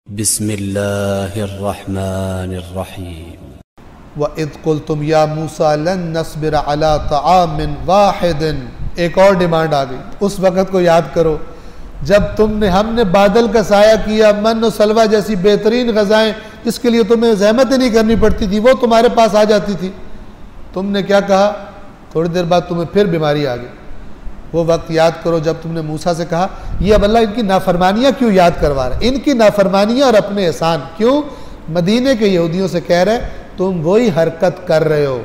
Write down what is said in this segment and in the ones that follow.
बिस्मिल्लाहिर्रहमानिर्रहीम। वइज़ क़ुल्तुम या मूसा लन नस्बिर अला तआमिन वाहिदिन। एक और डिमांड आ गई। उस वक़्त को याद करो जब हमने बादल का साया किया, मन और सलवा जैसी बेहतरीन ग़ज़ाएँ जिसके लिए तुम्हें ज़हमत ही नहीं करनी पड़ती थी, वो तुम्हारे पास आ जाती थी। तुमने क्या कहा? थोड़ी देर बाद तुम्हें फिर बीमारी आ गई। वो वक्त याद करो जब तुमने मूसा से कहा, ये अब अल्लाह इनकी नाफरमानियाँ क्यों याद करवा रहा है, इनकी नाफरमानियाँ और अपने एहसान क्यों? मदीने के यहूदियों से कह रहे तुम वही हरकत कर रहे हो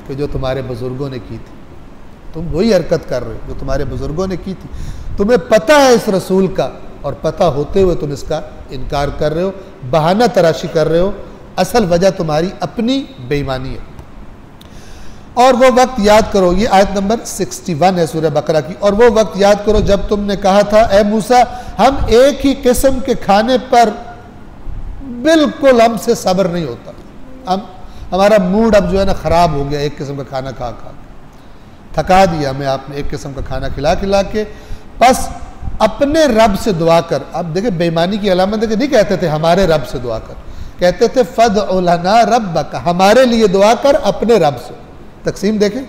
कि जो तुम्हारे बुज़ुर्गों ने की थी। तुम वही हरकत कर रहे हो जो तुम्हारे बुज़ुर्गों ने की थी। तुम्हें पता है इस रसूल का, और पता होते हुए तुम इसका इनकार कर रहे हो, बहाना तराशी कर रहे हो। असल वजह तुम्हारी अपनी बेईमानी है। और वो वक्त याद करो, ये आयत नंबर 61 है सूरह बकरा की। और वो वक्त याद करो जब तुमने कहा था, ए मूसा हम एक ही किस्म के खाने पर बिल्कुल हमसे सब्र नहीं होता, हमारा मूड अब जो है ना ख़राब हो गया, एक किस्म का खाना खा खा थका दिया हमें आपने एक किस्म का खाना खिला खिला के। बस अपने रब से दुआ कर। अब देखिए बेईमानी की अलामत है कि नहीं कहते थे हमारे रब से दुआ कर, कहते थे फदउ लना रब्बक, हमारे लिए दुआ कर अपने रब से। तकसीम देखें,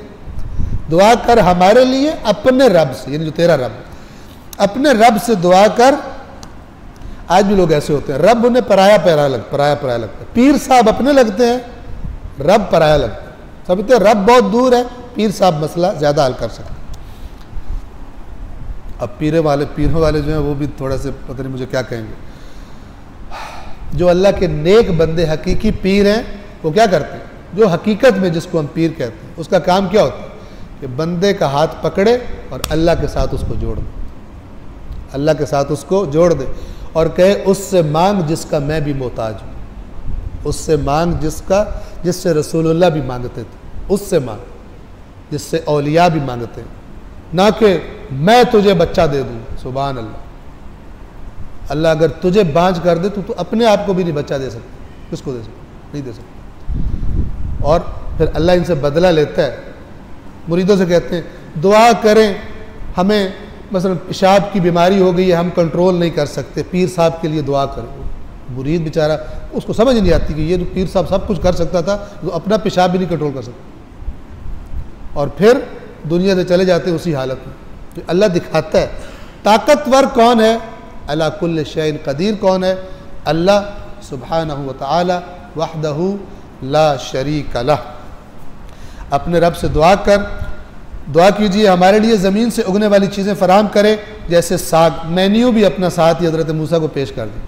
दुआ कर हमारे लिए अपने रब से, यानी जो तेरा रब, अपने रब से दुआ कर। आज भी लोग ऐसे होते हैं, रब उन्हें पराया लगता है। पीर साहब अपने लगते हैं, रब पराया लगता है। समझते रब बहुत दूर है, पीर साहब मसला ज़्यादा हल कर सकते। अब पीरों वाले जो हैं वो भी थोड़ा से पता नहीं मुझे क्या कहेंगे। जो अल्लाह के नेक बंदे हकीकी पीर हैं वो क्या करते हैं? जो हकीकत में जिसको हम पीर कहते हैं, उसका काम क्या होता है कि बंदे का हाथ पकड़े और अल्लाह के साथ उसको जोड़ दे, अल्लाह के साथ उसको जोड़ दे और कहे उससे मांग जिसका मैं भी मोहताज हूँ, उससे मांग जिससे रसूलुल्लाह भी मांगते थे, उससे मांग जिससे औलिया भी मांगते हैं, ना कि मैं तुझे बच्चा दे दूँ। सुभान अल्लाह, अल्लाह अगर तुझे बांझ कर दे तो अपने आप को भी नहीं बच्चा दे सकता। किसको दे सकता? नहीं दे सकता। और फिर अल्लाह इनसे बदला लेता है। मुरीदों से कहते हैं दुआ करें, हमें मसलन पेशाब की बीमारी हो गई है, हम कंट्रोल नहीं कर सकते, पीर साहब के लिए दुआ करें। मुरीद बेचारा, उसको समझ नहीं आती कि ये तो पीर साहब सब कुछ कर सकता था, तो अपना पेशाब भी नहीं कंट्रोल कर सकता, और फिर दुनिया से चले जाते उसी हालत में। तो अल्लाह दिखाता है ताकतवर कौन है, अला कुल्ल शैइन कदीर कौन है, अल्लाह सुब्हानहू व तआला वहदहू ला शरीक लह। अपने रब से दुआ कीजिए हमारे लिए ज़मीन से उगने वाली चीज़ें फराहम करे, जैसे साग। मेन्यू भी अपना साथ ही हज़रत मूसा को पेश कर दी,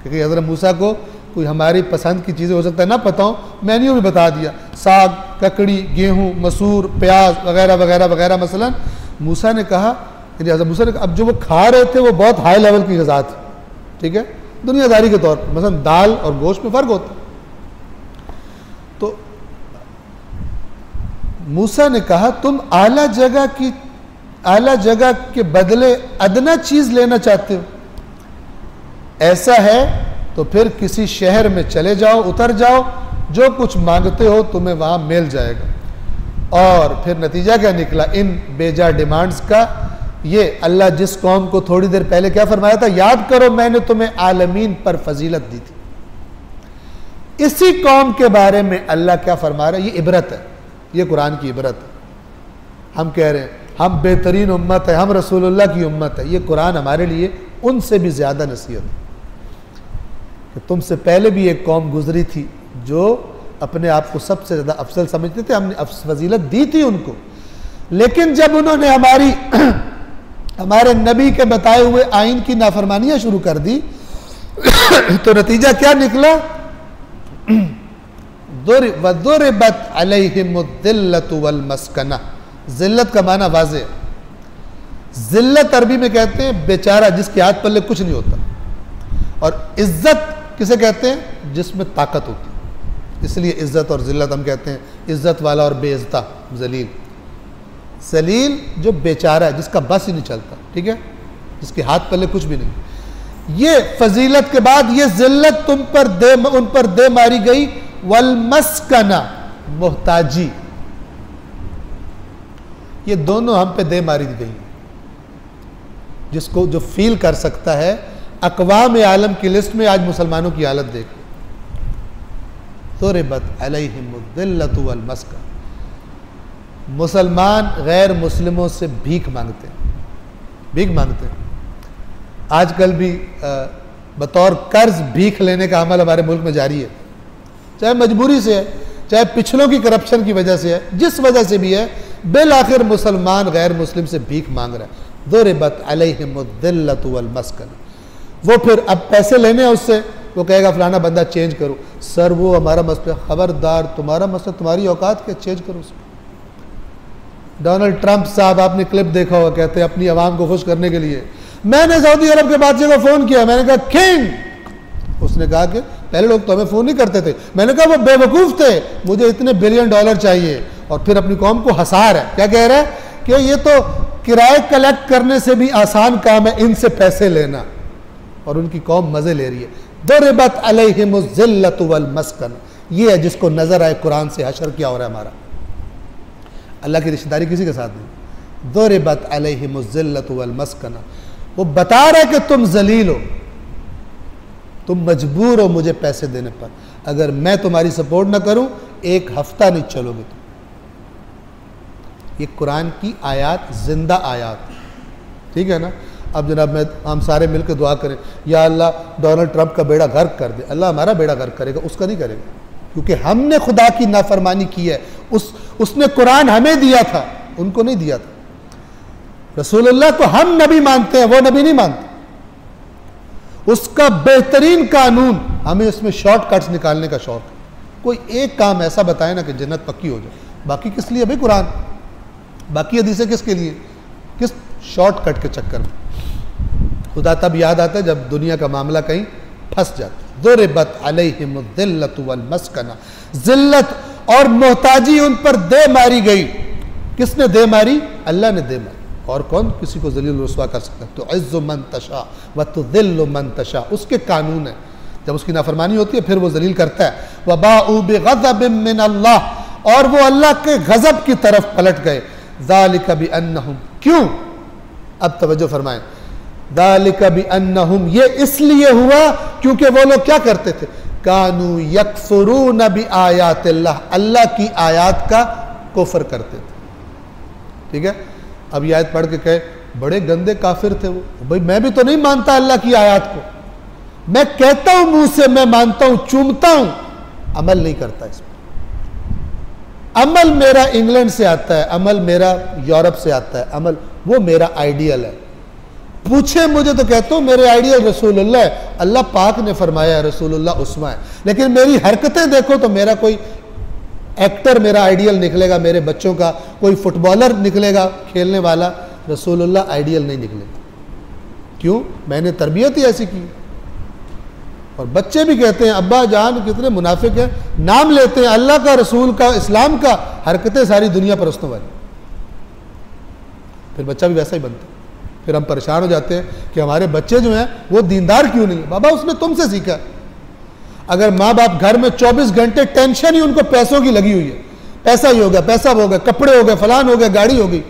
क्योंकि हज़रत मूसा को कोई हमारी पसंद की चीज़ें हो सकता है ना पता हो, मेन्यू भी बता दिया। साग, ककड़ी, गेहूँ, मसूर, प्याज वगैरह वगैरह वगैरह। मसलन मूसा ने कहा, हज़रत मूसा ने कहा, अब जो वो खा रहे थे वो बहुत हाई लेवल की ग़िज़ा थी, ठीक है, दुनियादारी के तौर पर। मसलन दाल और गोश्त में फ़र्क होता है। तो मूसा ने कहा तुम आला जगह के बदले अदना चीज लेना चाहते हो, ऐसा है तो फिर किसी शहर में चले जाओ, उतर जाओ, जो कुछ मांगते हो तुम्हें वहां मिल जाएगा। और फिर नतीजा क्या निकला इन बेजा डिमांड्स का? ये अल्लाह जिस कौम को थोड़ी देर पहले क्या फरमाया था, याद करो मैंने तुम्हें आलमीन पर फजीलत दी थी, इसी कौम के बारे में अल्लाह क्या फरमा रहा है। ये इबरत है, ये कुरान की इबरत है। हम कह रहे हैं हम बेहतरीन उम्मत है, हम रसूलुल्लाह की उम्मत है, ये कुरान हमारे लिए उनसे भी ज़्यादा नसीहत है कि तुमसे पहले भी एक कौम गुजरी थी जो अपने आप को सबसे ज़्यादा अफजल समझते थे, हमने फजीलत दी थी उनको। लेकिन जब उन्होंने हमारे नबी के बताए हुए आइन की नाफरमानियाँ शुरू कर दी तो नतीजा क्या निकला? वदुरिबत अलैहिमुद्दिल्लतु वल मस्कना। जिल्लत का माना वाज़े, जिल्लत अरबी में कहते हैं बेचारा जिसके हाथ पल्ले कुछ नहीं होता, और इज्जत किसे कहते हैं? जिसमें ताकत होती है। इसलिए इज्जत और जिल्लत हम कहते हैं, इज्जत वाला और बेइज्जता जलील। जलील जो बेचारा है, जिसका बस ही नहीं चलता, ठीक है, जिसके हाथ पल्ले कुछ भी नहीं। ये फजीलत के बाद ये जिल्लत उन पर दे मारी गई। वल मस्कना, मोहताजी, ये दोनों हम पे दे मारी गई। जिसको जो फील कर सकता है अक़वाम आलम की लिस्ट में आज मुसलमानों की हालत देख। ज़ुरिबत अलैहिमुद्दिल्लतु वल मस्कन, मुसलमान गैर मुस्लिमों से भीख मांगते हैं, भीख मांगते हैं। आजकल भी बतौर कर्ज भीख लेने का अमल हमारे मुल्क में जारी है, चाहे मजबूरी से है, चाहे पिछलों की करप्शन की वजह से है, जिस वजह से भी है, बिल आखिर मुसलमान गैर मुस्लिम से भीख मांग रहा है। ज़ुरिबत अलैहिमुद्दिल्लतु वल मस्कन, वो फिर अब पैसे लेने हैं उससे, वो कहेगा फलाना बंदा चेंज करो। सर वो हमारा मसला, खबरदार तुम्हारा मसला, तुम्हारी औकात क्या, चेंज करो उसको। डोनाल्ड ट्रंप साहब, आपने क्लिप देखा होगा, कहते हैं अपनी आवाम को खुश करने के लिए मैंने सऊदी अरब के बादशाह को फ़ोन किया, मैंने कहा किंग। उसने कहा कि पहले लोग तो हमें फ़ोन नहीं करते थे। मैंने कहा वो बेवकूफ़ थे, मुझे इतने बिलियन डॉलर चाहिए। और फिर अपनी कौम को हंसा रहा है, क्या कह रहा है कि ये तो किराए कलेक्ट करने से भी आसान काम है इनसे पैसे लेना, और उनकी कौम मज़े ले रही है। ज़ुरिबत अलैहिमुज़्ज़िल्लतु वल मस्कन, ये है जिसको नज़र आए कुरान से हशर क्या हो रहा है हमारा। अल्लाह की रिश्तेदारी किसी के साथ नहीं। ज़ुरिबत अलैहिमुज़्ज़िल्लतु वल मस्कन, वो बता रहा है कि तुम जलील हो, तुम मजबूर हो मुझे पैसे देने पर, अगर मैं तुम्हारी सपोर्ट ना करूं एक हफ्ता नहीं चलोगे तुम। ये कुरान की आयत, जिंदा आयत, ठीक है ना। अब जनाब हम सारे मिलकर दुआ करें, या अल्लाह डोनाल्ड ट्रंप का बेड़ा गर्क कर दे। अल्लाह हमारा बेड़ा गर्क करेगा, उसका नहीं करेगा, क्योंकि हमने खुदा की नाफरमानी की है। उसने कुरान हमें दिया था, उनको नहीं दिया था। रसूलुल्लाह तो हम नबी मानते हैं, वो नबी नहीं मानते। उसका बेहतरीन कानून, हमें उसमें शॉर्टकट्स निकालने का शौक है। कोई एक काम ऐसा बताए ना कि जन्नत पक्की हो जाए, बाकी किस लिए भाई कुरान, बाकी हदीसें किसके लिए, किस शॉर्टकट के चक्कर में। खुदा तब याद आता है जब दुनिया का मामला कहीं फंस जाता। ज़ुरिबत अलैहिमुद्दिल्लतु वल मस्कन, जिल्लत और मोहताजी उन पर दे मारी गई। किसने दे मारी? अल्लाह ने दे मारी, और कौन किसी को जलील रुस्वा कर सकता है। तो इज़्ज़ु मन तशा व तुज़िल्लु मन तशा, उसके कानून है। जब उसकी नाफरमानी होती है फिर वो जलील करता है। वबाउ बिग़ज़बिन मिन अल्लाह, और वो अल्लाह के गज़ब की तरफ पलट गए। ज़ालिका बिअन्नहुम, क्यों, अब तवज्जो फरमाएं, ज़ालिका बिअन्नहुम, ये इसलिए हुआ क्योंकि वो लोग क्या करते थे, कानू यकफुरून बिआयातिल्लाह, अल्लाह की आयात का कुफ्र करते थे। ठीक है, अब ये आयत पढ़ के कहे बड़े गंदे काफिर थे वो, भाई मैं भी तो नहीं मानता अल्लाह की आयत को, मैं कहता हूं मुंह से मैं मानता हूं, चूमता हूं, अमल नहीं करता इस पर। अमल मेरा इंग्लैंड से आता है, अमल मेरा यूरोप से आता है, अमल वो मेरा आइडियल है। पूछे मुझे तो कहता हूं मेरे आइडियल रसूलुल्लाह है, अल्लाह पाक ने फरमाया है, रसूलुल्लाह उस्मा है। लेकिन मेरी हरकतें देखो तो मेरा कोई एक्टर मेरा आइडियल निकलेगा, मेरे बच्चों का कोई फुटबॉलर निकलेगा खेलने वाला, रसूलुल्लाह आइडियल नहीं निकलेगा। क्यों? मैंने तरबियत ही ऐसी की। और बच्चे भी कहते हैं अब्बा जान कितने मुनाफिक हैं, नाम लेते हैं अल्लाह का, रसूल का, इस्लाम का, हरकतें सारी दुनिया परस्तों वाली। फिर बच्चा भी वैसा ही बनता है। फिर हम परेशान हो जाते हैं कि हमारे बच्चे जो हैं वो दीनदार क्यों नहीं है। बाबा उसने तुमसे सीखा। अगर माँ बाप घर में 24 घंटे टेंशन ही उनको पैसों की लगी हुई है, पैसा ही हो गया, पैसा हो गया, कपड़े हो गए, फलान हो गया, गाड़ी हो गई,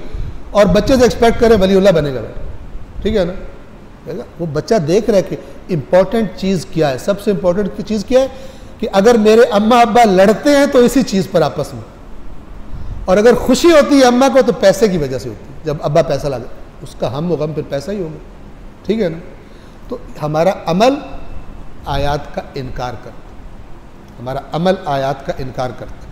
और बच्चे से एक्सपेक्ट करें वलीउल्लाह बनेगा, ठीक है ना। वो बच्चा देख रहा है कि इंपॉर्टेंट चीज़ क्या है, सबसे इंपॉर्टेंट चीज़ क्या है कि अगर मेरे अम्मा अब्बा लड़ते हैं तो इसी चीज़ पर आपस में, और अगर खुशी होती है अम्मा को तो पैसे की वजह से होती है। जब अब्बा पैसा ला दे उसका हम गम फिर पैसा ही होगा, ठीक है ना। तो हमारा अमल आयात का इनकार करता, हमारा अमल आयात का इनकार करता।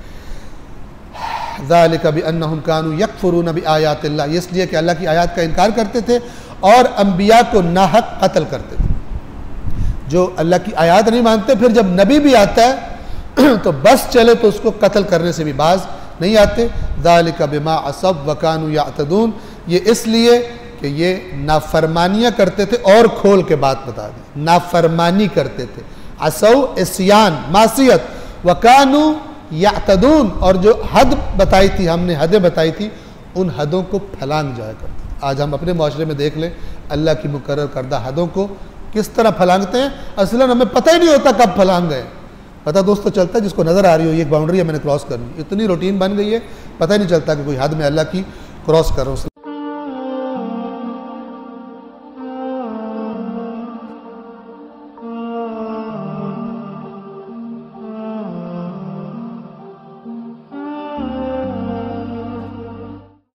ज़ालिका बिअन्नहुम कानू यकफुरून बिआयातिल्लाह, इसलिए कि अल्लाह की आयत का इनकार करते थे और अंबिया को नाहक कत्ल करते थे। जो अल्लाह की आयत नहीं मानते, फिर जब नबी भी आता है तो बस चले तो उसको कत्ल करने से भी बाज नहीं आते। ज़ालिका बिमा असब व कानू यातदून, ये इसलिए कि ये नाफरमानियाँ करते थे। और खोल के बात बता दी, नाफरमानी करते थे, असौ इस्यान मासियत, वकानू यातदून, और जो हद बताई थी हमने, हदें बताई थी, उन हदों को फलांग जाया करते। आज हम अपने माशरे में देख लें अल्लाह की मुकर्रर करदा हदों को किस तरह फलांगते हैं। असलन हमें पता ही नहीं होता कब फलांग गए। पता दोस्तों चलता है जिसको नज़र आ रही हो ये एक बाउंड्री है मैंने क्रॉस करनी, इतनी रूटीन बन गई है, पता ही नहीं चलता कि कोई हद में अल्लाह की क्रॉस कर रहा हूँ।